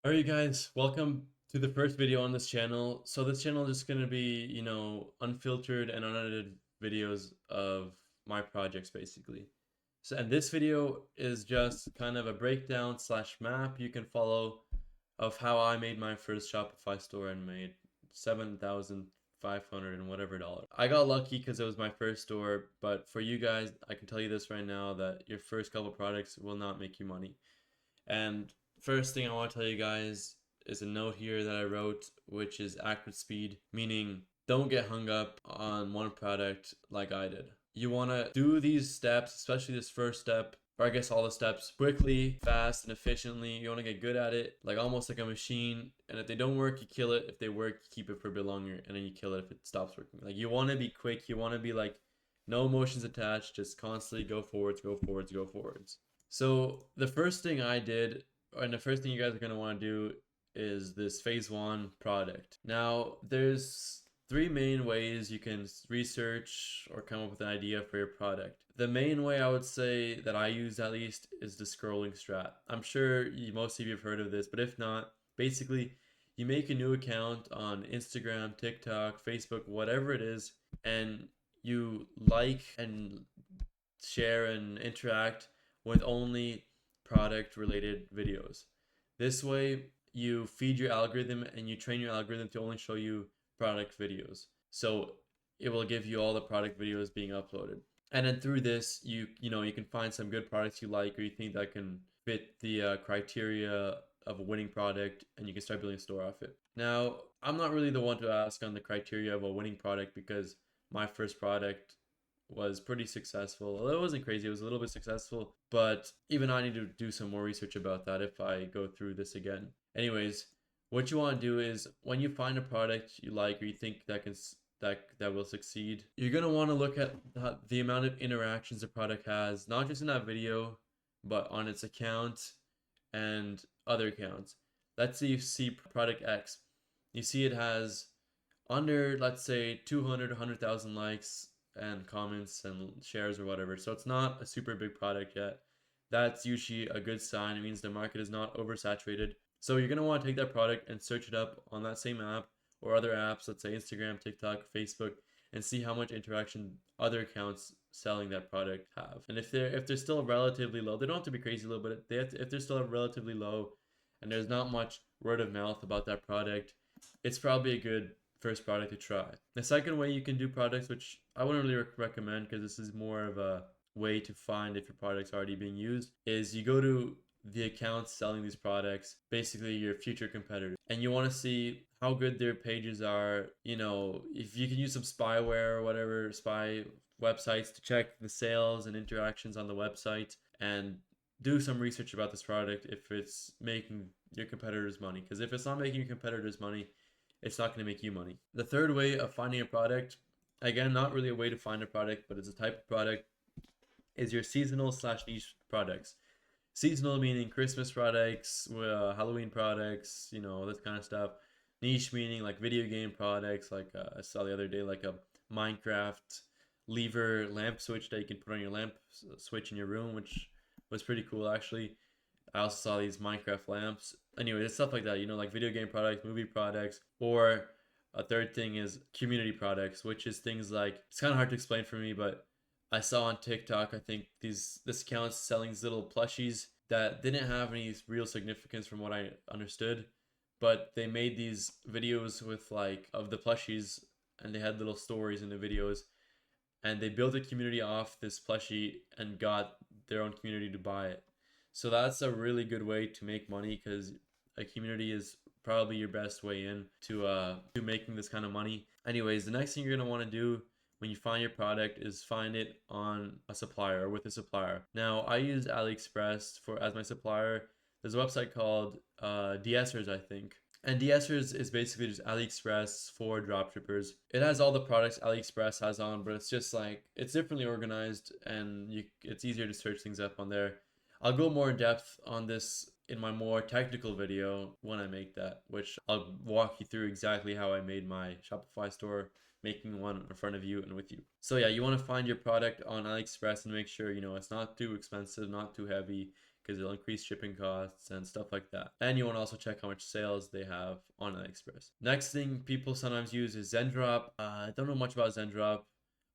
All right, you guys, welcome to the first video on this channel. So this channel is just going to be, unfiltered and unedited videos of my projects basically. So, and this video is just kind of a breakdown slash map you can follow of how I made my first Shopify store and made 7,500 and whatever dollars. I got lucky because it was my first store, but for you guys, I can tell you this right now that your first couple products will not make you money. And first thing I want to tell you guys is a note here that I wrote, which is accurate speed, meaning don't get hung up on one product like I did. You want to do these steps, especially this first step, or I guess all the steps, quickly, fast, and efficiently. You want to get good at it, like almost like a machine. And if they don't work, you kill it. If they work, you keep it for a bit longer, and then you kill it if it stops working. Like you want to be quick. You want to be like no emotions attached. Just constantly go forwards, go forwards, go forwards. So the first thing I did, and the first thing you guys are going to want to do is this phase one product. Now, there's three main ways you can research or come up with an idea for your product. The main way I would say that I use at least is the scrolling strat. I'm sure most of you have heard of this, but if not, basically you make a new account on Instagram, TikTok, Facebook, whatever it is, and you like and share and interact with only product related videos. This way, you feed your algorithm and you train your algorithm to only show you product videos. So it will give you all the product videos being uploaded. And then through this, you can find some good products you like or you think that can fit the criteria of a winning product, and you can start building a store off it. Now, I'm not really the one to ask on the criteria of a winning product because my first product was pretty successful. Well, it wasn't crazy, it was a little bit successful, but even I need to do some more research about that if I go through this again. Anyways, what you want to do is when you find a product you like or you think that will succeed, you're going to want to look at the amount of interactions the product has, not just in that video, but on its account and other accounts. Let's say you see product X. You see it has under, let's say, 200, 100,000 likes and comments and shares or whatever. So it's not a super big product yet. That's usually a good sign. It means the market is not oversaturated. So you're going to want to take that product and search it up on that same app or other apps, let's say Instagram, TikTok, Facebook, and see how much interaction other accounts selling that product have. And if they're still relatively low, they don't have to be crazy low, but if they're still relatively low and there's not much word of mouth about that product, it's probably a good first product to try. The second way you can do products, which I wouldn't really recommend because this is more of a way to find if your product's already being used, is you go to the accounts selling these products, basically your future competitors, and you want to see how good their pages are. If you can use some spyware or whatever, spy websites to check the sales and interactions on the website and do some research about this product if it's making your competitors money. Because if it's not making your competitors money, it's not going to make you money. The third way of finding a product, again, not really a way to find a product, but it's a type of product, is your seasonal slash niche products. Seasonal meaning Christmas products, Halloween products, this kind of stuff. Niche meaning like video game products, like I saw the other day, like a Minecraft lever lamp switch that you can put on your lamp switch in your room, which was pretty cool actually. I also saw these Minecraft lamps. Anyway, it's stuff like that, like video game products, movie products, or a third thing is community products, which is things like, it's kind of hard to explain for me, but I saw on TikTok, I think this account's selling these little plushies that didn't have any real significance from what I understood, but they made these videos with like of the plushies, and they had little stories in the videos, and they built a community off this plushie and got their own community to buy it. So that's a really good way to make money because a community is probably your best way in to making this kind of money. Anyways, the next thing you're gonna want to do when you find your product is find it on a supplier or with a supplier. Now I use AliExpress for as my supplier. There's a website called de-essers, I think, and de-essers is basically just AliExpress for dropshippers. It has all the products AliExpress has on, but it's just like it's differently organized and it's easier to search things up on there. I'll go more in depth on this in my more technical video when I make that, which I'll walk you through exactly how I made my Shopify store, making one in front of you and with you. So yeah, you want to find your product on AliExpress and make sure it's not too expensive, not too heavy. because it'll increase shipping costs and stuff like that. And you want to also check how much sales they have on AliExpress. Next thing people sometimes use is Zendrop. I don't know much about Zendrop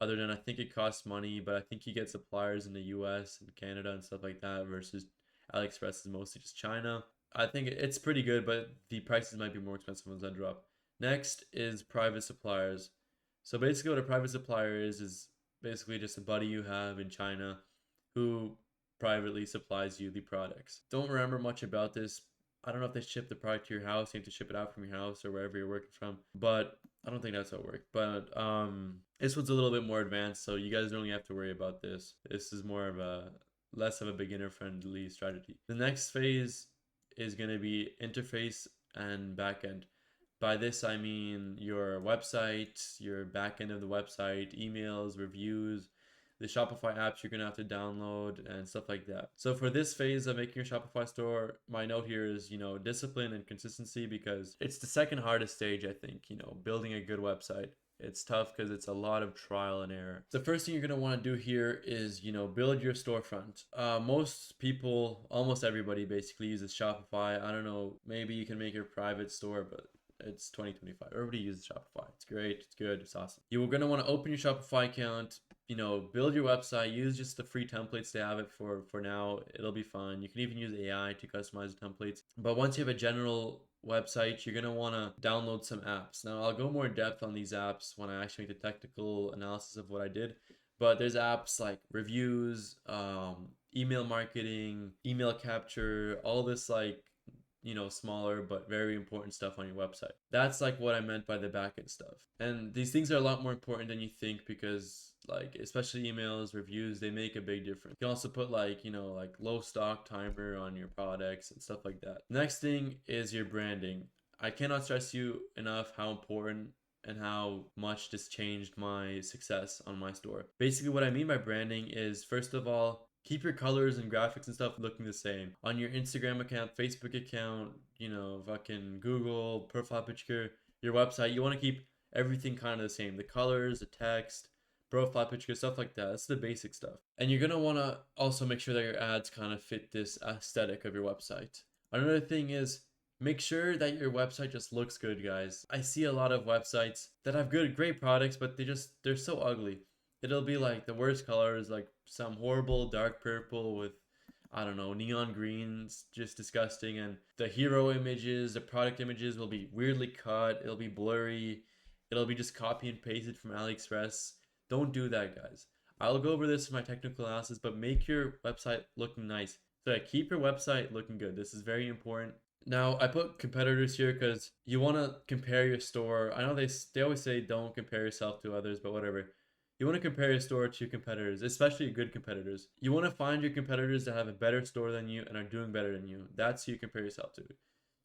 other than I think it costs money, but I think you get suppliers in the US and Canada and stuff like that versus AliExpress is mostly just China. I think it's pretty good, but the prices might be more expensive on Zendrop. Next is private suppliers. So basically what a private supplier is basically just a buddy you have in China who privately supplies you the products. Don't remember much about this. I don't know if they ship the product to your house, you have to ship it out from your house or wherever you're working from, but I don't think that's how it works. But this one's a little bit more advanced, so you guys don't really have to worry about this. This is more of a less of a beginner friendly strategy. The next phase is going to be interface and backend. By this, I mean your website, your backend of the website, emails, reviews, the Shopify apps you're going to have to download and stuff like that. So for this phase of making your Shopify store, my note here is, discipline and consistency, because it's the second hardest stage, I think, building a good website. It's tough because it's a lot of trial and error. The first thing you're going to want to do here is, build your storefront. Most people, almost everybody basically uses Shopify. I don't know, maybe you can make your private store, but it's 2025. Everybody uses Shopify. It's great. It's good. It's awesome. You're going to want to open your Shopify account, build your website, use just the free templates they have it for now. It'll be fine. You can even use AI to customize the templates. But once you have a general website, you're going to want to download some apps. Now, I'll go more in depth on these apps when I actually make the technical analysis of what I did. But there's apps like reviews, email marketing, email capture, all this smaller but very important stuff on your website. That's like what I meant by the backend stuff. And these things are a lot more important than you think, because especially emails, reviews, they make a big difference. You can also put low stock timer on your products and stuff like that. Next thing is your branding. I cannot stress you enough how important and how much this changed my success on my store. Basically, what I mean by branding is, first of all, keep your colors and graphics and stuff looking the same. On your Instagram account, Facebook account, fucking Google, profile picture, your website, you want to keep everything kind of the same. The colors, the text, profile picture, stuff like that. That's the basic stuff. And you're going to want to also make sure that your ads kind of fit this aesthetic of your website. Another thing is, make sure that your website just looks good, guys. I see a lot of websites that have great products, but they're so ugly. It'll be like the worst colors, like some horrible dark purple with, I don't know, neon greens, just disgusting. And the hero images, the product images will be weirdly cut. It'll be blurry. It'll be just copy and pasted from AliExpress. Don't do that, guys. I'll go over this in my technical analysis, but make your website looking nice. So keep your website looking good. This is very important. Now, I put competitors here because you want to compare your store. I know they always say don't compare yourself to others, but whatever. You want to compare your store to competitors, especially good competitors. You want to find your competitors that have a better store than you and are doing better than you. That's who you compare yourself to.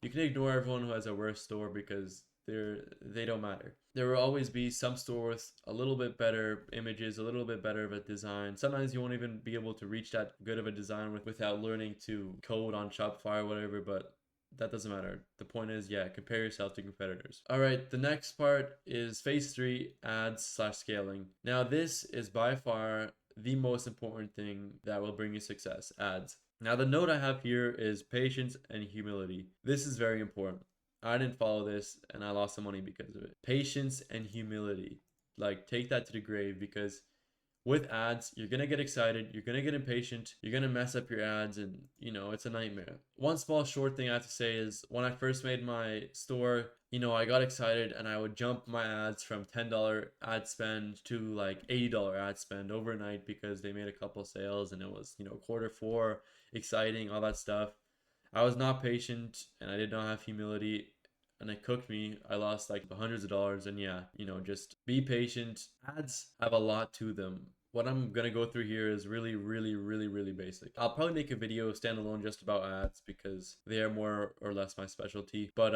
You can ignore everyone who has a worse store because they don't matter. There will always be some store with a little bit better images, a little bit better of a design. Sometimes you won't even be able to reach that good of a design without learning to code on Shopify or whatever, but that doesn't matter. The point is, compare yourself to competitors. All right, the next part is phase 3, ads/scaling. Now, this is by far the most important thing that will bring you success, ads. Now, the note I have here is patience and humility. This is very important. I didn't follow this and I lost some money because of it. Patience and humility. Take that to the grave, because with ads, you're going to get excited, you're going to get impatient, you're going to mess up your ads, and it's a nightmare. One small short thing I have to say is, when I first made my store, I got excited and I would jump my ads from $10 ad spend to $80 ad spend overnight because they made a couple sales and it was, Q4, exciting, all that stuff. I was not patient and I did not have humility, and it cooked me. I lost hundreds of dollars. And just be patient. Ads have a lot to them. What I'm gonna go through here is really, really, really, really basic. I'll probably make a video standalone just about ads because they are more or less my specialty. But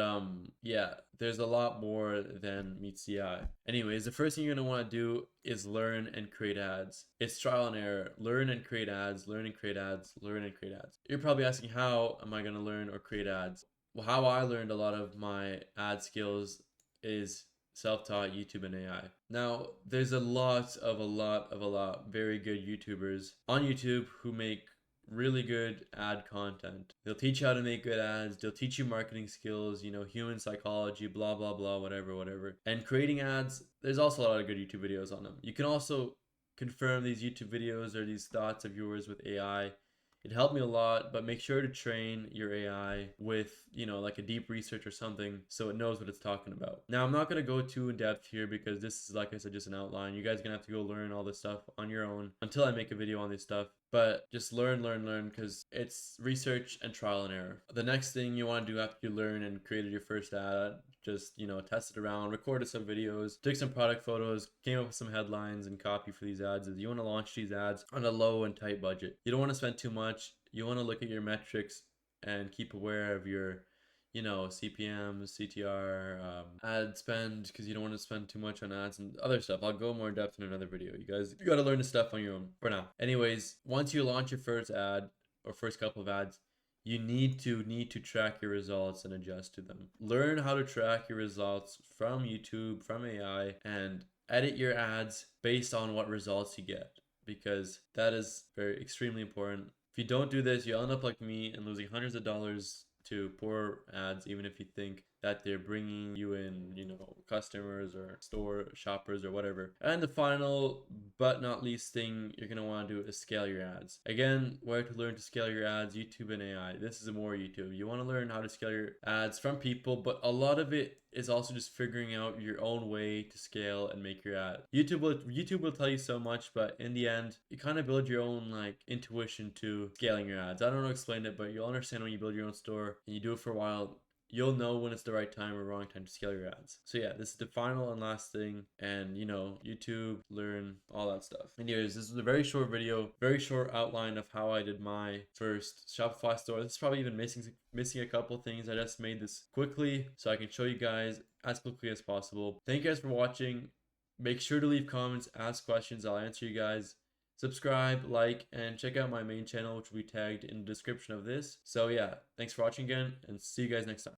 there's a lot more than meets the eye. Anyways, the first thing you're gonna want to do is learn and create ads. It's trial and error. Learn and create ads. Learn and create ads. Learn and create ads. You're probably asking, how am I gonna learn or create ads? Well, how I learned a lot of my ad skills is self-taught, YouTube, and AI. Now, there's a lot of very good YouTubers on YouTube who make really good ad content. They'll teach you how to make good ads. They'll teach you marketing skills, you know, human psychology, blah, blah, blah, whatever, whatever. And creating ads, there's also a lot of good YouTube videos on them. You can also confirm these YouTube videos or these thoughts of yours with AI. It helped me a lot, but make sure to train your AI with, you know, like a deep research or something so it knows what it's talking about. Now, I'm not going to go too in depth here because this is, like I said, just an outline. You guys are going to have to go learn all this stuff on your own until I make a video on this stuff. But just learn because it's research and trial and error. The next thing you want to do after you learn and created your first ad, just, you know, test it around, recorded some videos, took some product photos, came up with some headlines and copy for these ads. Is you want to launch these ads on a low and tight budget. You don't want to spend too much. You want to look at your metrics and keep aware of your, you know, CPM, CTR, ad spend, because you don't want to spend too much on ads and other stuff. I'll go more in depth in another video. You got to learn this stuff on your own for now. Anyways, once you launch your first ad or first couple of ads, you need to track your results and adjust to them. Learn how to track your results from YouTube, from AI, and edit your ads based on what results you get, because that is very extremely important. If you don't do this, you'll end up like me and losing hundreds of dollars to poor ads, even if you think that they're bringing you in, you know, customers or store shoppers or whatever. And the final but not least thing you're going to want to do is scale your ads. Again, where to learn to scale your ads, YouTube and AI. This is more YouTube. You want to learn how to scale your ads from people, but a lot of it is also just figuring out your own way to scale and make your ad. YouTube will tell you so much, but in the end, you kind of build your own like intuition to scaling your ads. I don't know how to explain it, but you'll understand when you build your own store and you do it for a while. You'll know when it's the right time or wrong time to scale your ads. So yeah, this is the final and last thing. And you know, YouTube, learn, all that stuff. Anyways, this is a very short video, very short outline of how I did my first Shopify store. This is probably even missing a couple things. I just made this quickly so I can show you guys as quickly as possible. Thank you guys for watching. Make sure to leave comments, ask questions. I'll answer you guys. Subscribe, like, and check out my main channel, which will be tagged in the description of this. So yeah, thanks for watching again, and see you guys next time.